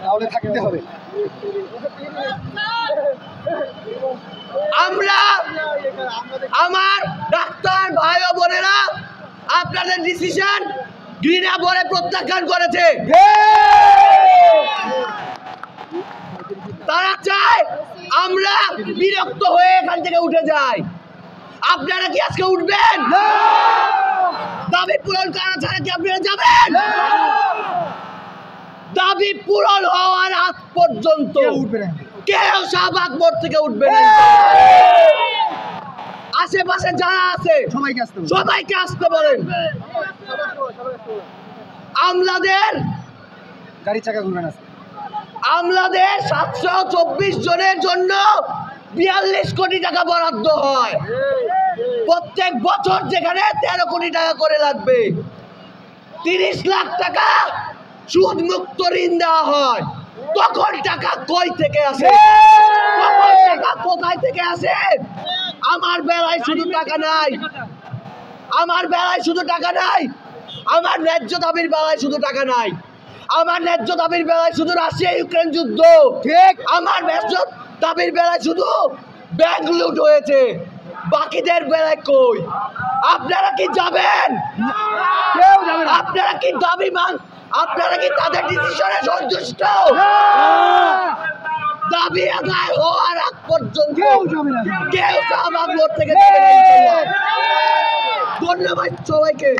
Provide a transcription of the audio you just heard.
তাহলে থাকতে হবে। আমরা আমার ডাক্তার ভাই ও বোনেরা আপনাদের ডিসিশন ঘৃণা ভরে প্রত্যাখ্যান করেছে। তারা চায় আমরা বিরক্ত হয়ে এখান থেকে উঠে যাই। আপনারা কি আজকে উঠবেন? দাবি পূরণ করা ছাড়া কি আপনারা যাবেন? দাবি পূরণ হওয়ার আগ পর্যন্ত কেউ শাহবাগ মোড় থেকে উঠবে না। আশেপাশে যারা আছে সবাইকে আসতে বলেন। আমলাদের গাড়ি চাকা ঘুরবেন আছে। আমলাদের 724 জনের জন্য 42 কোটি টাকা বরাদ্দ হয়। প্রত্যেক বছর যেখানে 13 কোটি টাকা করে লাগবে, 30 লাখ টাকা সুদ মুক্ত ঋণ দেওয়া হয়। তখন টাকা কই থেকে আসে? তখন টাকা কোথায় থেকে আসে? আমার বেলায় শুধু টাকা নাই, আমার বেলায় শুধু টাকা নাই, আমার ন্যায্য দাবির বেলায় শুধু টাকা নাই, আমার ন্যায্য দাবির বেলায় শুধু রাশিয়া ইউক্রেন যুদ্ধ ঠিক, আমার ন্যায্য দাবির বেলায় শুধু ব্যাংক লুট হয়েছে। বাকিদের বেলায় কই? আপনারা কি যাবেন? কেউ যাবে না। আপনারা কি দাবি আপনারা কি তাদের ডিসিশনে সন্তুষ্ট? দাবি আদায় হওয়ার আগ পর্যন্ত কেউ শাহবাগ মোড় থেকে যাবে না। ধন্যবাদ সবাইকে।